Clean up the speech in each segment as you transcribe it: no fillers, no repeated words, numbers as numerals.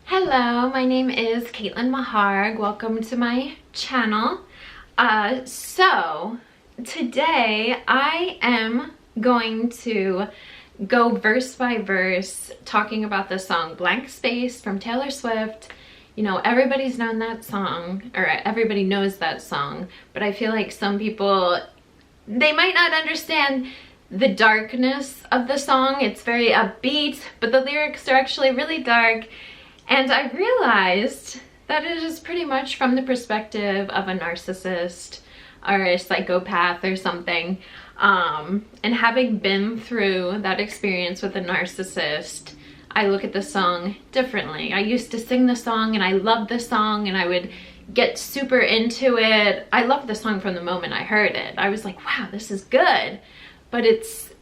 Hello, my name is Caitlin Maharg. Welcome to my channel. So today I am going to go verse by verse talking about the song Blank Space from Taylor Swift. You know, everybody's known that song, or everybody knows that song, but I feel like some people, they might not understand the darkness of the song. It's very upbeat, but the lyrics are actually really dark. And I realized that it is pretty much from the perspective of a narcissist or a psychopath or something. And having been through that experience with a narcissist, I look at the song differently. I used to sing the song and I loved the song and I would get super into it. I loved the song from the moment I heard it. I was like, wow, this is good. But it's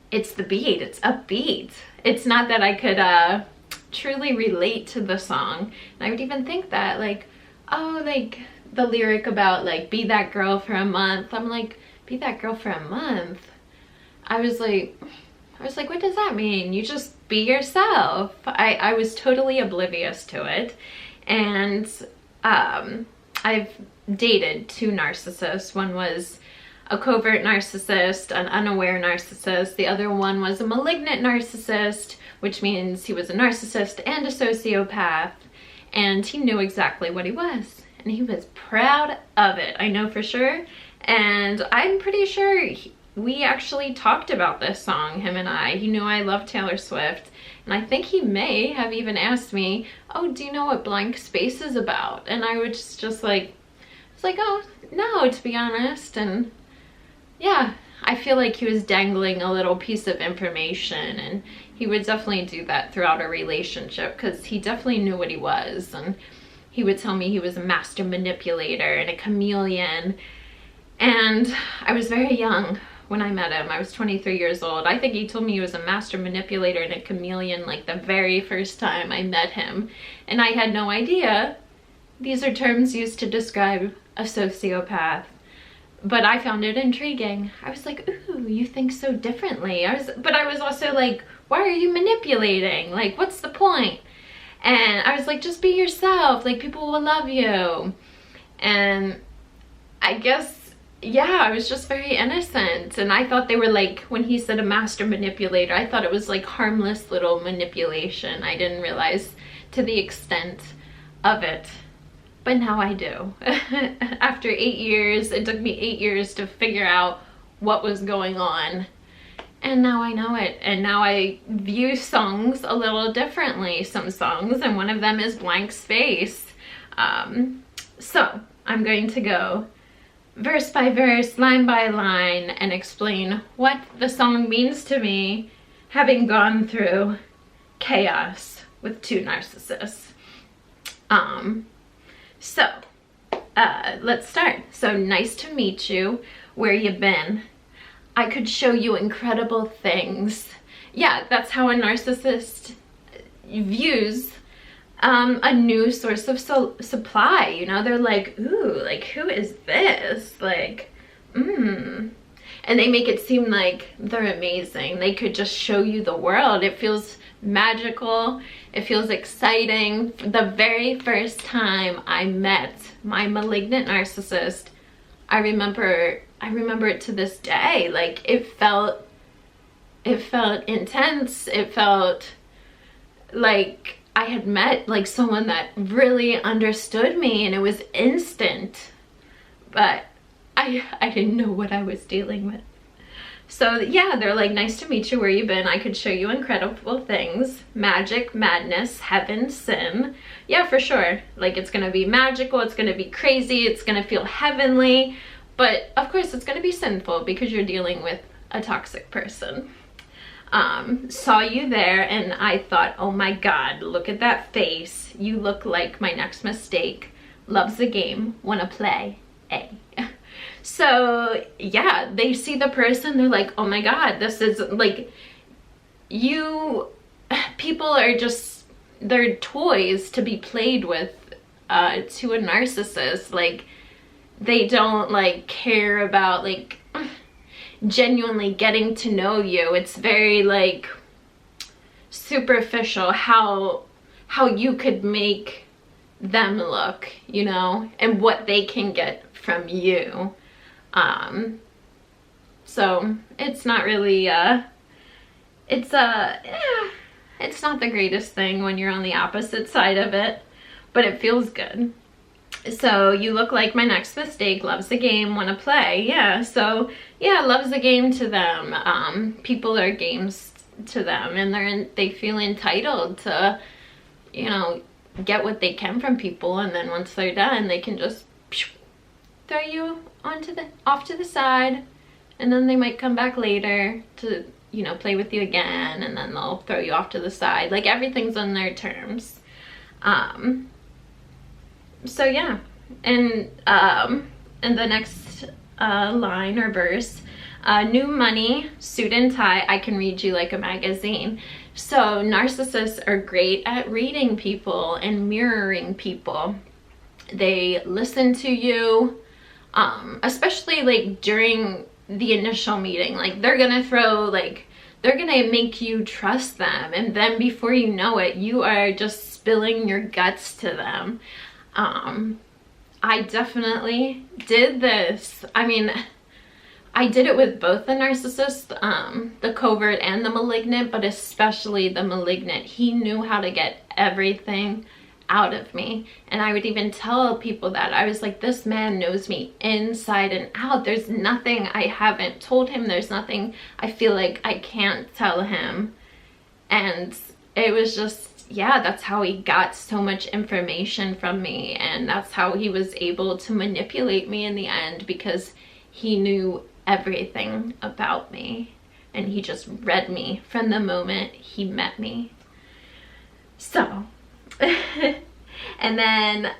the beat, it's upbeat. It's not that I could truly relate to the song. And I would even think that, like, oh, like the lyric about like be that girl for a month. I'm like, be that girl for a month? I was like, what does that mean? You just be yourself. I was totally oblivious to it. And I've dated two narcissists. One was a covert narcissist, an unaware narcissist. The other one was a malignant narcissist, which means he was a narcissist and a sociopath, and he knew exactly what he was, and he was proud of it. I know for sure, and I'm pretty sure we actually talked about this song, him and I. He knew I love Taylor Swift, and I think he may have even asked me, oh, do you know what Blank Space is about? And I was just like, oh, no, to be honest. And yeah, I feel like he was dangling a little piece of information, and he would definitely do that throughout a relationship because he definitely knew what he was. And he would tell me he was a master manipulator and a chameleon. And I was very young when I met him. I was 23 years old. I think he told me he was a master manipulator and a chameleon like the very first time I met him. And I had no idea these are terms used to describe a sociopath. But I found it intriguing. I was like, ooh, you think so differently. But I was also like, why are you manipulating? Like, what's the point? And I was like, just be yourself. Like, people will love you. And I guess, yeah, I was just very innocent. And I thought they were like, when he said a master manipulator, I thought it was like harmless little manipulation. I didn't realize to the extent of it. But now I do. After 8 years, it took me 8 years to figure out what was going on. And now I know it. And now I view songs a little differently, some songs, and one of them is Blank Space. So I'm going to go verse by verse, line by line, and explain what the song means to me, having gone through chaos with two narcissists. So, let's start. So, nice to meet you. Where you been? I could show you incredible things. Yeah, that's how a narcissist views a new source of supply. You know, they're like, ooh, like, who is this? Like, And they make it seem like they're amazing. They could just show you the world. It feels magical. It feels exciting. The very first time I met my malignant narcissist, I remember it to this day. Like, it felt intense. It felt like I had met like someone that really understood me, and it was instant. But I didn't know what I was dealing with. So yeah, they're like, nice to meet you, where you been? I could show you incredible things. Magic, madness, heaven, sin. Yeah, for sure. Like, it's gonna be magical, it's gonna be crazy, it's gonna feel heavenly. But of course it's gonna be sinful because you're dealing with a toxic person. Saw you there and I thought, oh my God, look at that face. You look like my next mistake. Loves the game, wanna play, A. So yeah, they see the person, they're like, oh my God, this is like, people are just, they're toys to be played with to a narcissist. Like, they don't like care about like genuinely getting to know you. It's very like superficial how how you could make them look, you know, and what they can get from you. So it's not really, it's not the greatest thing when you're on the opposite side of it, but it feels good. So you look like my next mistake, loves the game, want to play. Yeah, so yeah, loves the game to them. People are games to them, and they feel entitled to, you know, get what they can from people, and then once they're done, they can just throw you off to the side, and then they might come back later to, you know, play with you again, and then they'll throw you off to the side. Like, everything's on their terms. So yeah, and the next line or verse, new money, suit and tie, I can read you like a magazine. So narcissists are great at reading people and mirroring people. They listen to you, especially like during the initial meeting. Like, they're gonna make you trust them, and then before you know it, you are just spilling your guts to them. I definitely did this. I mean, I did it with both the narcissist, the covert and the malignant, but especially the malignant. He knew how to get everything out of me. And I would even tell people that. I was like, this man knows me inside and out. There's nothing I haven't told him. There's nothing I feel like I can't tell him. And it was just, yeah, that's how he got so much information from me, and that's how he was able to manipulate me in the end, because he knew everything about me, and he just read me from the moment he met me. So and then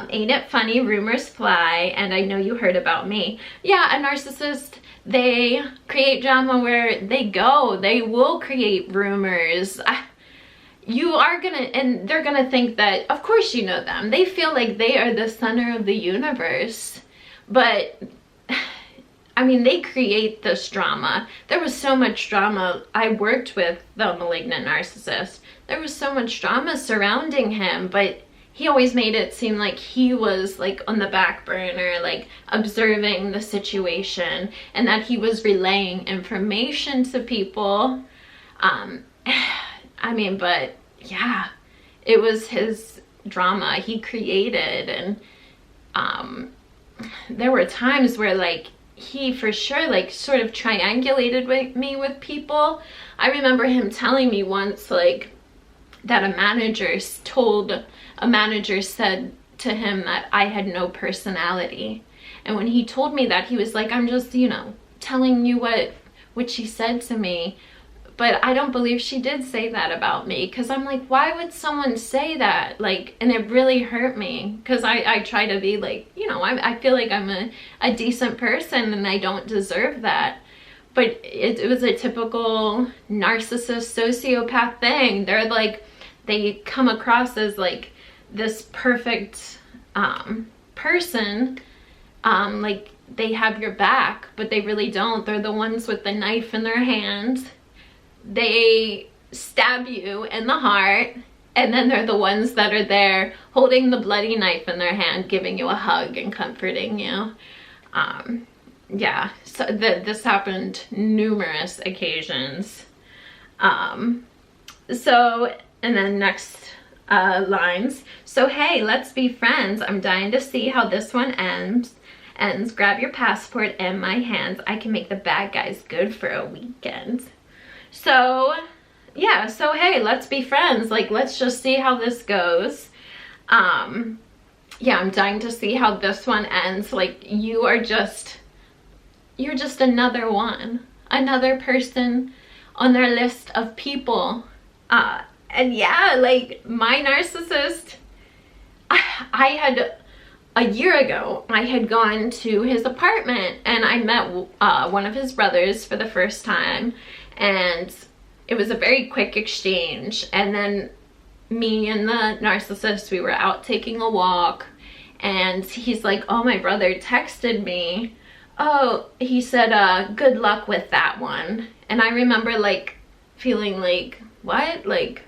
ain't it funny, rumors fly, and I know you heard about me. Yeah, a narcissist, they create drama where they go. They will create rumors. You are gonna, and they're gonna think that, of course you know them. They feel like they are the center of the universe. But, I mean, they create this drama. There was so much drama. I worked with the malignant narcissist. There was so much drama surrounding him, but he always made it seem like he was like on the back burner, like observing the situation, and that he was relaying information to people. I mean, but yeah, it was his drama he created, and there were times where like he for sure like sort of triangulated with me with people. I remember him telling me once like that a manager said to him that I had no personality, and when he told me that, he was like, I'm just, you know, telling you what she said to me. But I don't believe she did say that about me, because I'm like, why would someone say that? Like, and it really hurt me, because I try to be like, you know, I feel like I'm a decent person and I don't deserve that. But it was a typical narcissist sociopath thing. They're like, they come across as like this perfect person, like they have your back, but they really don't. They're the ones with the knife in their hand. They stab you in the heart, and then they're the ones that are there holding the bloody knife in their hand, giving you a hug and comforting you. Yeah, so this happened numerous occasions. So, and then next lines. So, hey, let's be friends. I'm dying to see how this one ends. Grab your passport and my hands. I can make the bad guys good for a weekend. So, yeah, so hey, let's be friends. Like, let's just see how this goes. Yeah, I'm dying to see how this one ends. Like, you're just another one. Another person on their list of people. And yeah, like, my narcissist, I had, a year ago, I had gone to his apartment, and I met one of his brothers for the first time. And it was a very quick exchange, and then me and the narcissist, we were out taking a walk, and he's like, oh, my brother texted me. Oh, he said, good luck with that one. And I remember like feeling like, what? Like,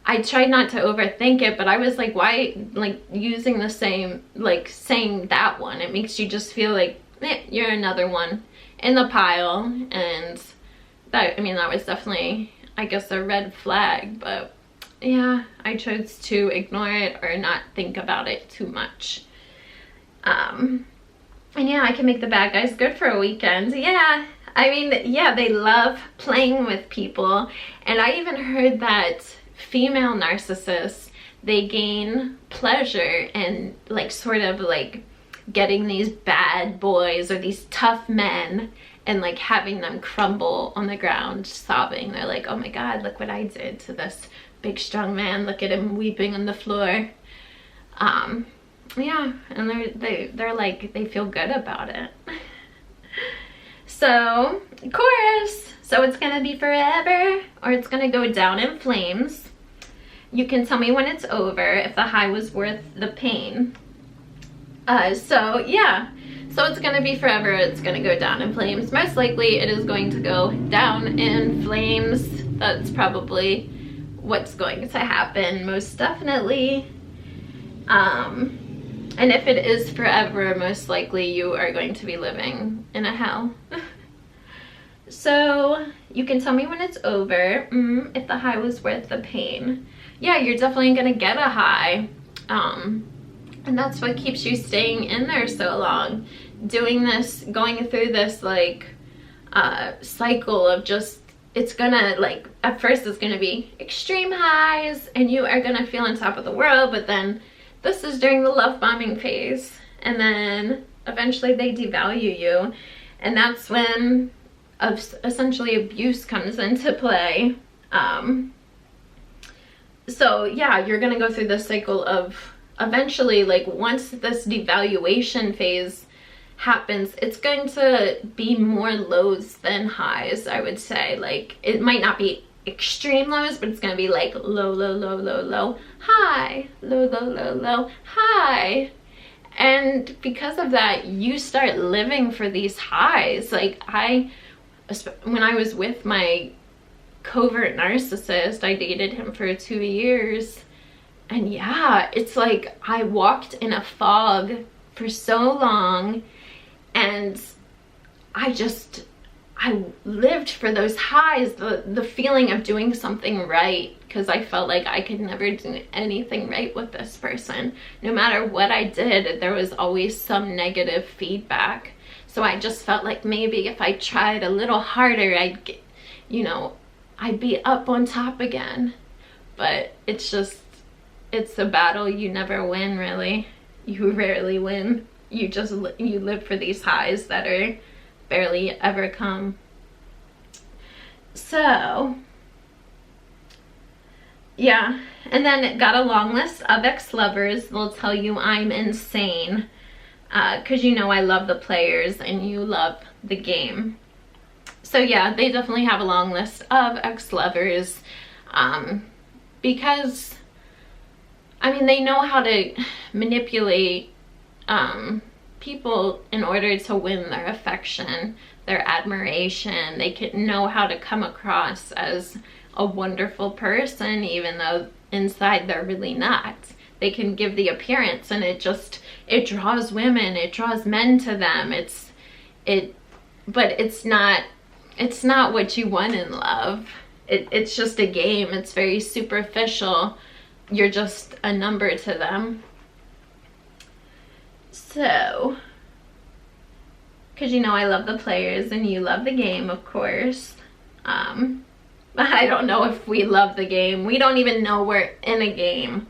I tried not to overthink it, but I was like, why, like, using the same, like, saying that one, it makes you just feel like you're another one in the pile. And that, I mean, that was definitely, I guess, a red flag. But yeah, I chose to ignore it or not think about it too much. And yeah, I can make the bad guys good for a weekend. Yeah, I mean, yeah, they love playing with people. And I even heard that female narcissists, they gain pleasure in, like, sort of like getting these bad boys or these tough men and, like, having them crumble on the ground sobbing. They're like, oh my God, look what I did to this big strong man. Look at him weeping on the floor. Yeah, and they're like, they feel good about it. So, of course, so it's gonna be forever or it's gonna go down in flames. You can tell me when it's over if the high was worth the pain. So yeah, so it's gonna be forever, it's gonna go down in flames. Most likely it is going to go down in flames. That's probably what's going to happen, most definitely. And if it is forever, most likely you are going to be living in a hell. So you can tell me when it's over, if the high was worth the pain. Yeah, you're definitely gonna get a high. And that's what keeps you staying in there so long. Doing this, going through this, like, cycle of just, it's gonna, like, at first it's gonna be extreme highs and you are gonna feel on top of the world, but then this is during the love bombing phase, and then eventually they devalue you, and that's when essentially abuse comes into play. So yeah, you're gonna go through this cycle of eventually, like, once this devaluation phase happens, it's going to be more lows than highs, I would say. Like, it might not be extreme lows, but it's gonna be like low, low, low, low, low, high, low, low, low, low, high. And because of that, you start living for these highs. Like, when I was with my covert narcissist, I dated him for 2 years, and yeah, it's like I walked in a fog for so long, and I lived for those highs, the feeling of doing something right, because I felt like I could never do anything right with this person. No matter what I did, there was always some negative feedback. So I just felt like maybe if I tried a little harder, I'd get, you know, I'd be up on top again. But it's just, it's a battle you never win, really. You rarely win. You just, you live for these highs that are barely ever come. So yeah, and then it got a long list of ex-lovers. They'll tell you I'm insane, because you know I love the players and you love the game. So yeah, they definitely have a long list of ex-lovers, because I mean, they know how to manipulate people in order to win their affection, their admiration. They can know how to come across as a wonderful person, even though inside they're really not. They can give the appearance, and it draws women, it draws men to them. But it's not what you want in love. It's just a game. It's very superficial. You're just a number to them. So, because you know I love the players and you love the game, of course. I don't know if we love the game. We don't even know we're in a game.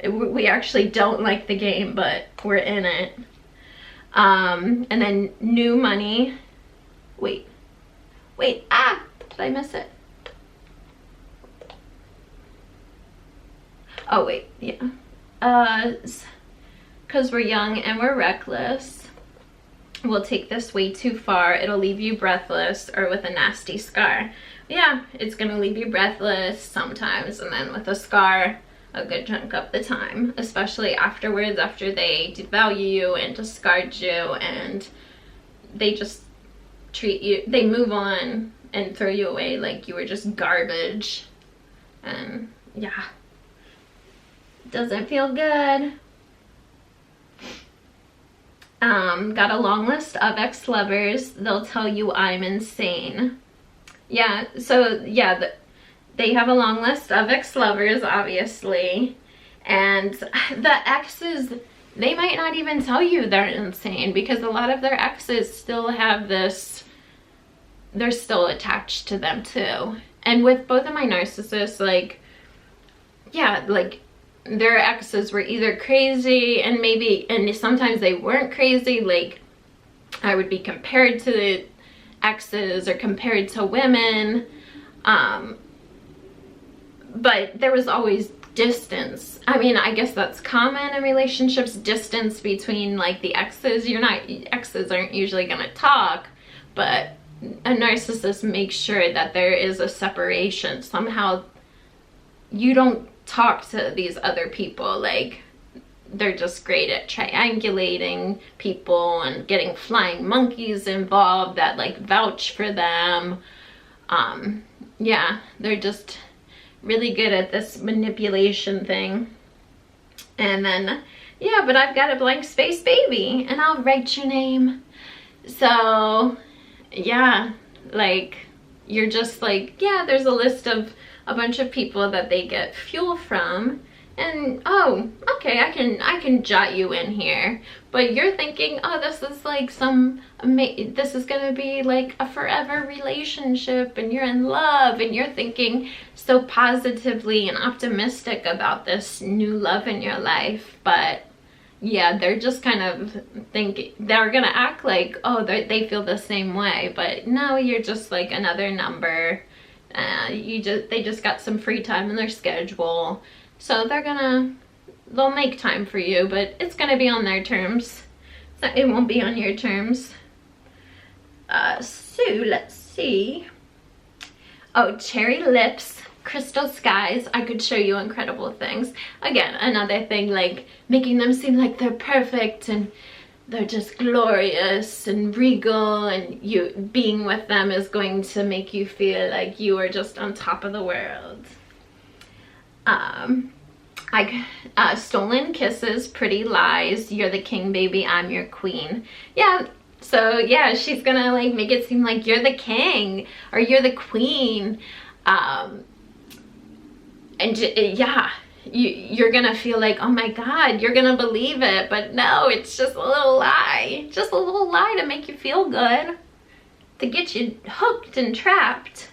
We actually don't like the game, but we're in it. And then new money. Wait, did I miss it? Oh wait, yeah. Because we're young and we're reckless, we'll take this way too far. It'll leave you breathless or with a nasty scar. Yeah, it's gonna leave you breathless sometimes, and then with a scar a good chunk of the time, especially afterwards, after they devalue you and discard you, and they just treat you, they move on and throw you away like you were just garbage. And yeah, doesn't feel good. Got a long list of ex-lovers. They'll tell you I'm insane. Yeah, so yeah, they have a long list of ex-lovers, obviously. And the exes, they might not even tell you they're insane, because a lot of their exes still have this, they're still attached to them too. And with both of my narcissists, like, yeah, like, their exes were either crazy, and maybe, and sometimes they weren't crazy. Like, I would be compared to the exes or compared to women, but there was always distance. I mean, I guess that's common in relationships, distance between like the exes. Exes aren't usually gonna talk, but a narcissist makes sure that there is a separation. Somehow you don't talk to these other people. Like, they're just great at triangulating people and getting flying monkeys involved that like vouch for them. Yeah, they're just really good at this manipulation thing. And then, yeah, but I've got a blank space, baby, and I'll write your name. So yeah, like, you're just like, yeah, there's a list of a bunch of people that they get fuel from, and oh, okay, I can jot you in here. But you're thinking, oh, this is like this is gonna be like a forever relationship, and you're in love, and you're thinking so positively and optimistic about this new love in your life. But yeah, they're just kind of thinking, they're gonna act like, oh, they feel the same way, but no, you're just like another number. They just got some free time in their schedule, so they'll make time for you, but it's gonna be on their terms. So it won't be on your terms. So let's see. Oh, cherry lips, crystal skies. I could show you incredible things. Again, another thing, like making them seem like they're perfect and they're just glorious and regal, and you being with them is going to make you feel like you are just on top of the world. Stolen kisses, pretty lies, you're the king, baby, I'm your queen. Yeah, so yeah, she's gonna like make it seem like you're the king or you're the queen. And yeah, you're gonna feel like, oh my god, you're gonna believe it, but no, it's just a little lie. Just a little lie to make you feel good, to get you hooked and trapped.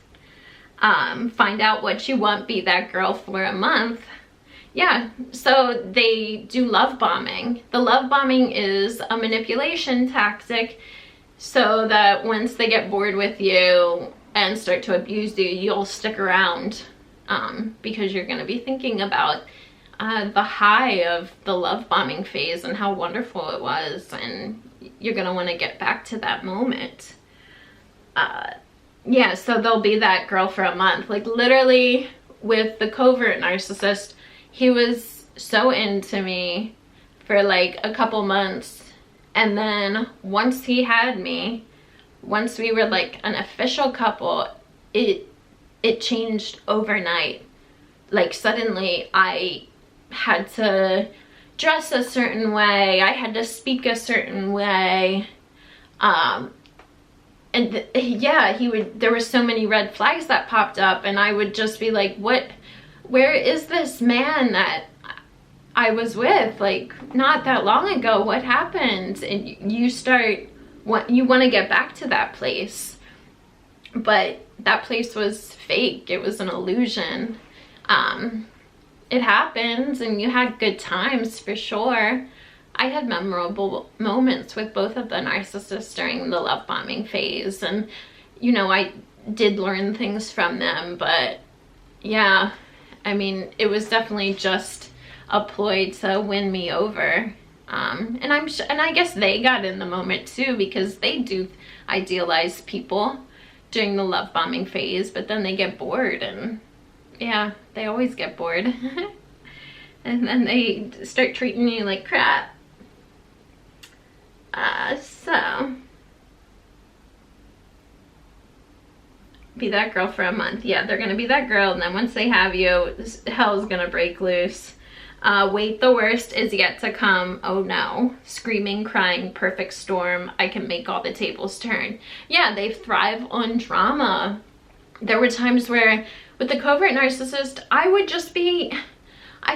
Find out what you want, be that girl for a month. Yeah, so they do love bombing. The love bombing is a manipulation tactic so that once they get bored with you and start to abuse you, you'll stick around. Because you're going to be thinking about the high of the love bombing phase and how wonderful it was, and you're going to want to get back to that moment. Yeah, so they'll be that girl for a month. Like, literally, with the covert narcissist, he was so into me for like a couple months, and then once he had me, once we were like an official couple, it changed overnight. Like, suddenly I had to dress a certain way, I had to speak a certain way, and yeah, there were so many red flags that popped up, and I would just be like, where is this man that I was with like not that long ago? What happened? And you want to get back to that place, but that place was fake. It was an illusion. It happens, and you had good times for sure. I had memorable moments with both of the narcissists during the love bombing phase, and you know, I did learn things from them, but yeah, I mean, it was definitely just a ploy to win me over. And I guess they got in the moment too, because they do idealize people during the love bombing phase, but then they get bored, and yeah, they always get bored. And then they start treating you like crap. So be that girl for a month. Yeah, they're gonna be that girl, and then once they have you, hell's gonna break loose. Wait, the worst is yet to come. Oh no. Screaming, crying, perfect storm. I can make all the tables turn. Yeah, they thrive on drama. There were times where with the covert narcissist, I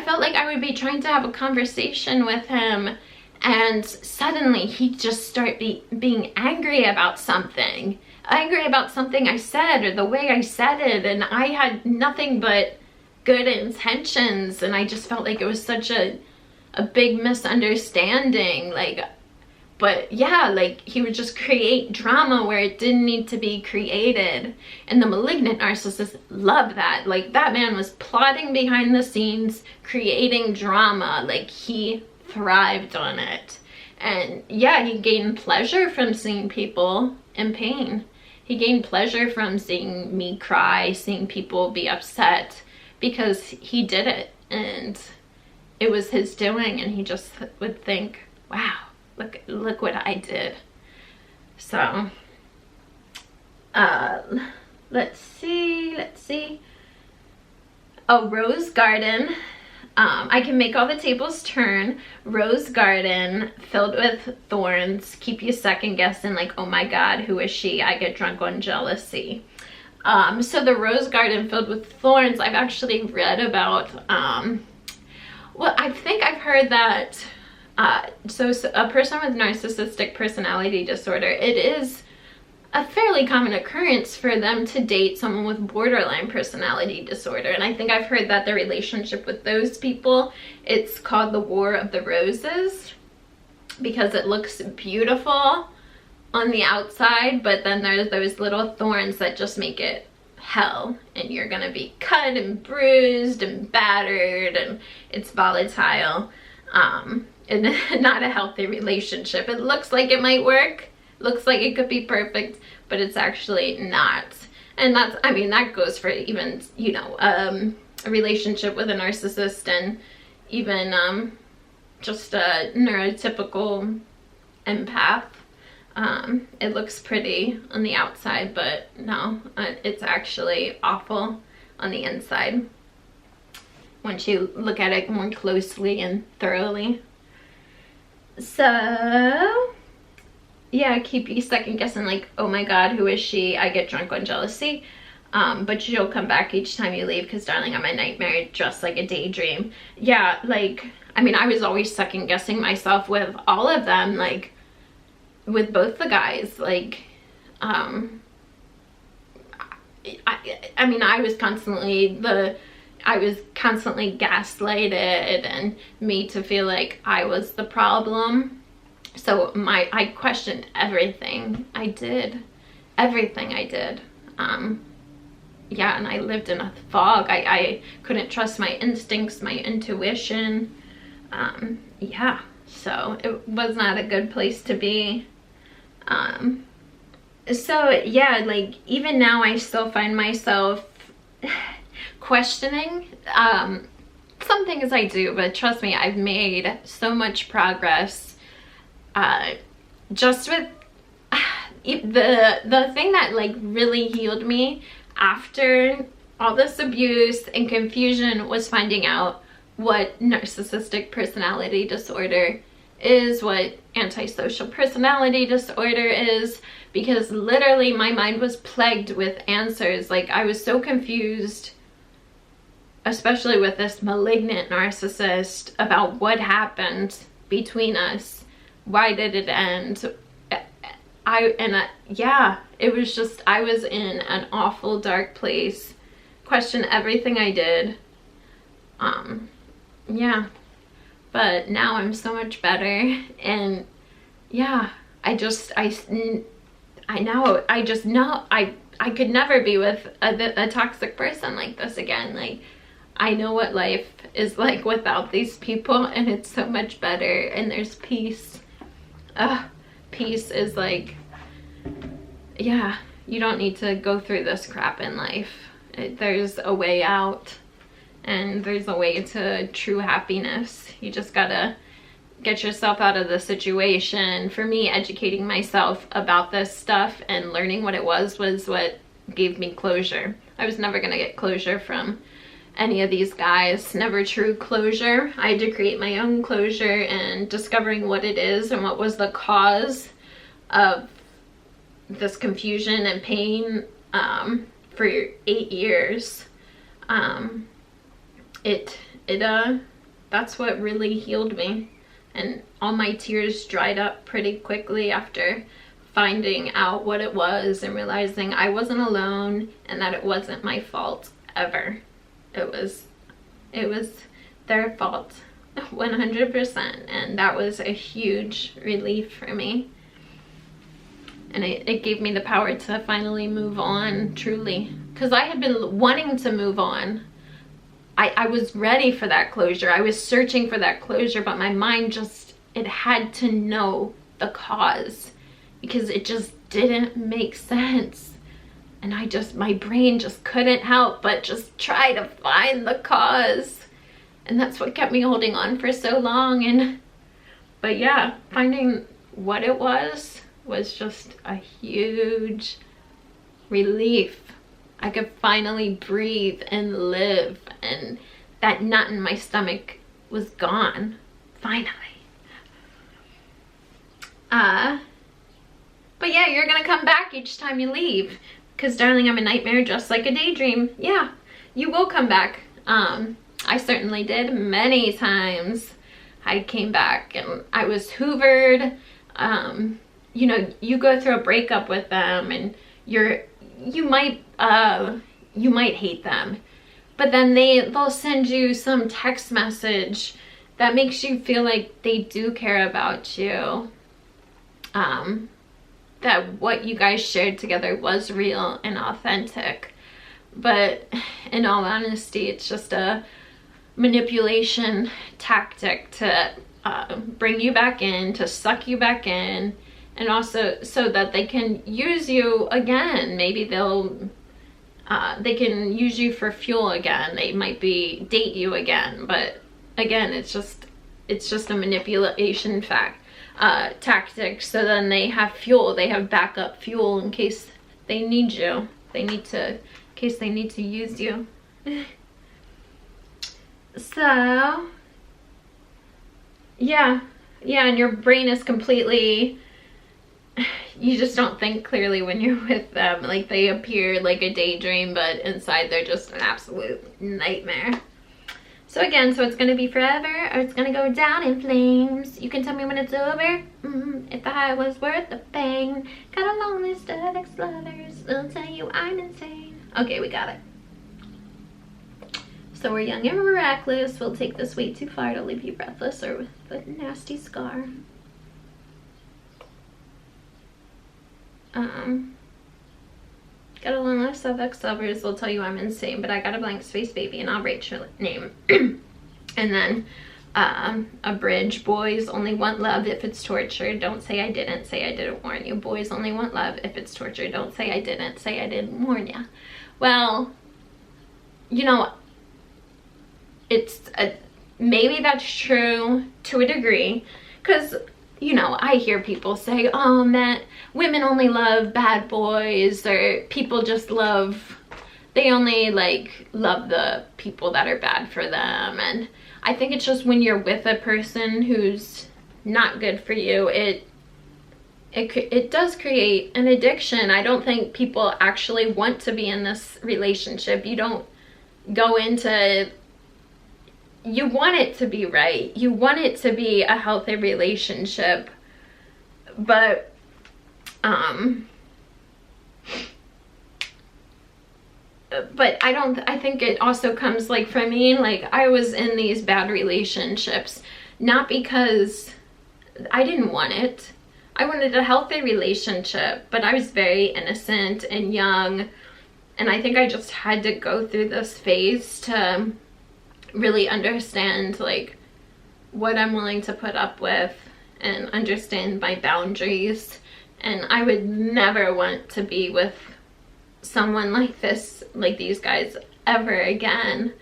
felt like I would be trying to have a conversation with him, and suddenly he'd just start being angry about something. Angry about something I said or the way I said it, and I had nothing but good intentions, and I just felt like it was such a big misunderstanding. Like, but yeah, like he would just create drama where it didn't need to be created, and the malignant narcissist loved that. Like, that man was plotting behind the scenes, creating drama. Like, he thrived on it. And yeah, he gained pleasure from seeing people in pain. He gained pleasure from seeing me cry, seeing people be upset, because he did it and it was his doing, and he just would think, wow, look what I did. So let's see. Oh, rose garden. I can make all the tables turn. Rose garden filled with thorns, keep you second guessing, like, oh my god, who is she? I get drunk on jealousy. So the rose garden filled with thorns, I've actually read about, well, I think I've heard that, so a person with narcissistic personality disorder, it is a fairly common occurrence for them to date someone with borderline personality disorder. And I think I've heard that the relationship with those people, it's called the War of the Roses, because it looks beautiful on the outside, but then there's those little thorns that just make it hell, and you're gonna be cut and bruised and battered, and it's volatile, and not a healthy relationship. It looks like it might work, looks like it could be perfect, but it's actually not. And that's, I mean, that goes for even, you know, a relationship with a narcissist, and even just a neurotypical empath. It looks pretty on the outside, but no, it's actually awful on the inside once you look at it more closely and thoroughly. So yeah, keep you second guessing, like, oh my god, who is she? I get drunk on jealousy. But she'll come back each time you leave, because darling, I'm a nightmare just like a daydream. Yeah, like, I mean, I was always second guessing myself with all of them, like with both the guys. Like, I mean, I was constantly gaslighted and made to feel like I was the problem. So I questioned everything I did. Everything I did. Yeah, and I lived in a fog. I couldn't trust my instincts, my intuition. Yeah, so it was not a good place to be. So yeah, like, even now I still find myself questioning some things I do, but trust me, I've made so much progress. Just with the thing that like really healed me after all this abuse and confusion was finding out what narcissistic personality disorder is, what antisocial personality disorder is, because literally my mind was plagued with answers. Like, I was so confused, especially with this malignant narcissist, about what happened between us. Why did it end? Yeah, it was just, I was in an awful dark place. Questioned everything I did. Yeah, but now I'm so much better, and yeah, I just know I could never be with a toxic person like this again. Like, I know what life is like without these people, and it's so much better, and there's peace. Peace is like, yeah, you don't need to go through this crap in life. There's a way out, and there's a way to true happiness. You just gotta get yourself out of the situation. For me, educating myself about this stuff and learning what it was what gave me closure. I was never gonna get closure from any of these guys, never true closure. I had to create my own closure, and discovering what it is and what was the cause of this confusion and pain for 8 years. That's what really healed me, and all my tears dried up pretty quickly after finding out what it was and realizing I wasn't alone and that it wasn't my fault ever. It was their fault 100%, and that was a huge relief for me. And it gave me the power to finally move on, truly, because I had been wanting to move on. I was ready for that closure. I was searching for that closure, but my mind just, it had to know the cause, because it just didn't make sense. And my brain just couldn't help but just try to find the cause. And that's what kept me holding on for so long. But yeah, finding what it was just a huge relief. I could finally breathe and live, and that knot in my stomach was gone, finally. But yeah, you're gonna come back each time you leave, because darling, I'm a nightmare just like a daydream. Yeah, you will come back. I certainly did many times. I came back and I was hoovered. You know, you go through a breakup with them, and you might hate them, but then they'll send you some text message that makes you feel like they do care about you, that what you guys shared together was real and authentic. But in all honesty, it's just a manipulation tactic to bring you back in, to suck you back in, and also so that they can use you again. Maybe they can use you for fuel again. They might date you again, but again, it's just a manipulation tactic. So then they have fuel, they have backup fuel in case they need you. In case they need to use you. So yeah, and your brain is completely, you just don't think clearly when you're with them. Like, they appear like a daydream, but inside they're just an absolute nightmare. So again, so it's gonna be forever, or it's gonna go down in flames. You can tell me when it's over. If the high was worth the pain. Got a long list of ex-lovers, they'll tell you I'm insane. Okay, we got it. So we're young and we're reckless. We'll take this way too far to leave you breathless or with a nasty scar. Got a long list of ex-lovers, they'll tell you I'm insane, but I got a blank space, baby, and I'll write your name. And then a bridge. Boys only want love if it's torture. Don't say I didn't warn you. Boys only want love if it's torture. Don't say I didn't warn you. Well, you know, maybe that's true to a degree, because, you know, I hear people say, oh man, women only love bad boys, or people just they only love the people that are bad for them. And I think it's just when you're with a person who's not good for you, it does create an addiction. I don't think people actually want to be in this relationship. You don't go into, you want it to be right. You want it to be a healthy relationship. But I think it also comes, like, for me, like, I was in these bad relationships not because I didn't want it. I wanted a healthy relationship, but I was very innocent and young, and I think I just had to go through this phase to really understand, like, what I'm willing to put up with and understand my boundaries. And I would never want to be with someone like this, like these guys, ever again.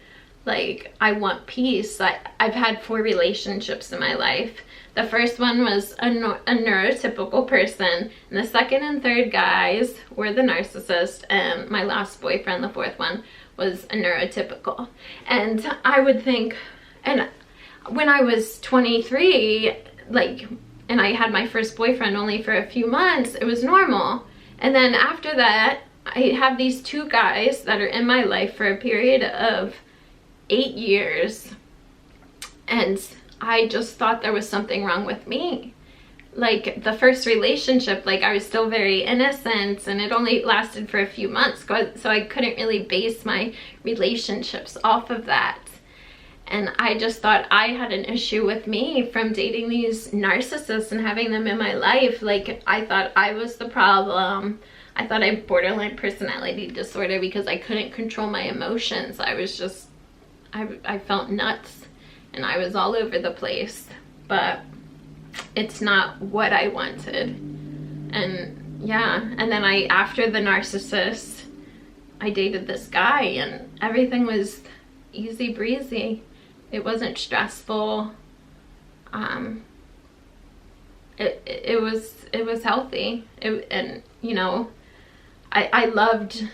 like, I want peace. I've had 4 relationships in my life. The first one was a neurotypical person, and the second and third guys were the narcissist, and my last boyfriend, the 4th one, was a neurotypical. And I would think, and when I was 23, like, and I had my first boyfriend only for a few months, it was normal. And then after that, I have these 2 guys that are in my life for a period of 8 years, and I just thought there was something wrong with me. Like, the first relationship, like, I was still very innocent, and it only lasted for a few months, so I couldn't really base my relationships off of that. And I just thought I had an issue with me from dating these narcissists and having them in my life. Like, I thought I was the problem. I thought I had borderline personality disorder because I couldn't control my emotions. I was just, I felt nuts, and I was all over the place. But it's not what I wanted. And yeah, and then after the narcissist, I dated this guy, and everything was easy breezy. It wasn't stressful. It was healthy. And you know, I loved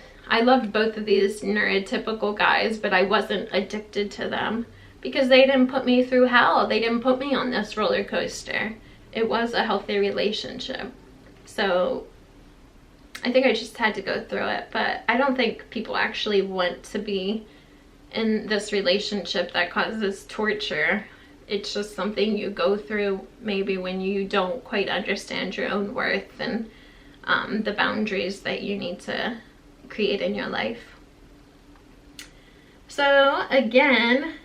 both of these neurotypical guys, but I wasn't addicted to them because they didn't put me through hell. They didn't put me on this roller coaster. It was a healthy relationship. So I think I just had to go through it, but I don't think people actually want to be in this relationship that causes torture. It's just something you go through maybe when you don't quite understand your own worth and the boundaries that you need to create in your life. So again,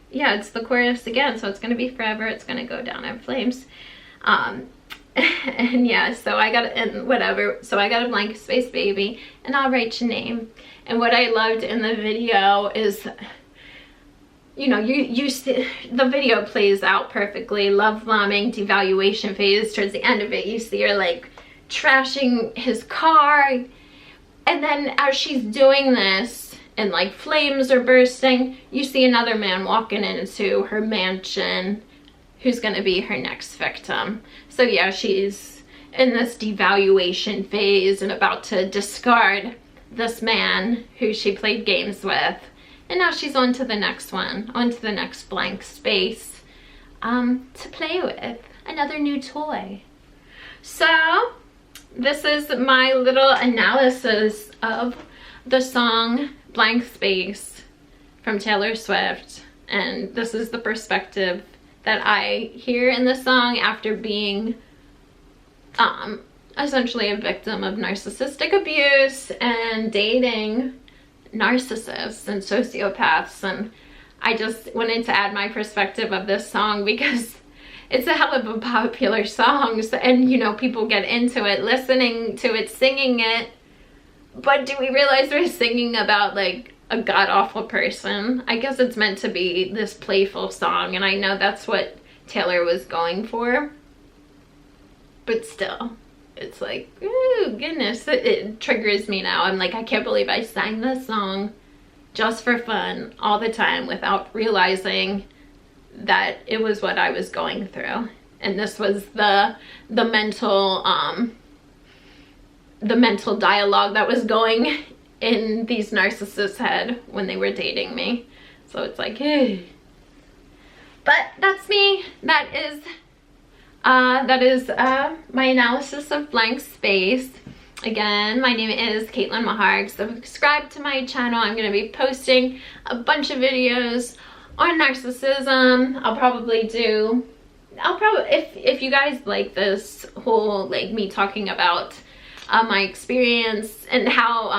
yeah, it's the chorus again, so it's gonna be forever, it's gonna go down in flames. And yeah, so I got, and whatever, so I got a blank space, baby, and I'll write your name. And what I loved in the video is, you know, you see, the video plays out perfectly. Love bombing, devaluation phase. Towards the end of it, you see her like trashing his car, and then as she's doing this and like flames are bursting, you see another man walking into her mansion who's gonna be her next victim. So yeah, she's in this devaluation phase and about to discard this man who she played games with, and now she's on to the next one, on to the next blank space to play with, another new toy. So this is my little analysis of the song Blank Space from Taylor Swift, and this is the perspective that I hear in the song after being essentially a victim of narcissistic abuse and dating narcissists and sociopaths. And I just wanted to add my perspective of this song because it's a hell of a popular song, and you know, people get into it, listening to it, singing it, but do we realize we're singing about like a god-awful person? I guess it's meant to be this playful song, and I know that's what Taylor was going for, but still, it's like, ooh, goodness, it triggers me now. I'm like, I can't believe I sang this song just for fun all the time without realizing that it was what I was going through. And this was the mental dialogue that was going in these narcissists' head when they were dating me. So it's like, hey. But that's me. That is my analysis of Blank Space. Again, my name is Caitlin Maharg. Subscribe to my channel. I'm going to be posting a bunch of videos on narcissism. I'll probably, if you guys like this whole, like, me talking about my experience and how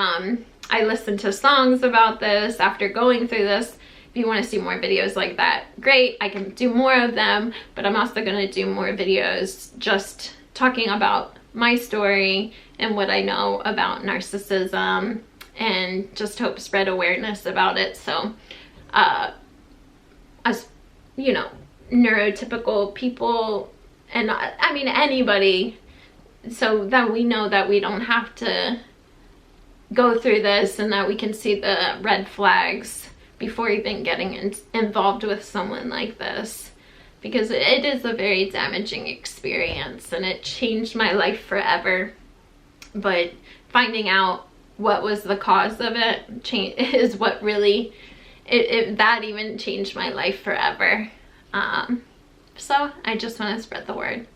I listened to songs about this after going through this. If you want to see more videos like that, great, I can do more of them, but I'm also going to do more videos just talking about my story and what I know about narcissism, and just hope spread awareness about it. So as you know, neurotypical people, and I mean anybody, so that we know that we don't have to go through this, and that we can see the red flags before even getting involved with someone like this, because it is a very damaging experience and it changed my life forever. But finding out what was the cause of it is what really, that even changed my life forever. So I just want to spread the word.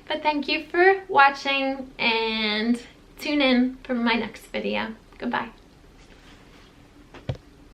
But thank you for watching, and tune in for my next video. Goodbye.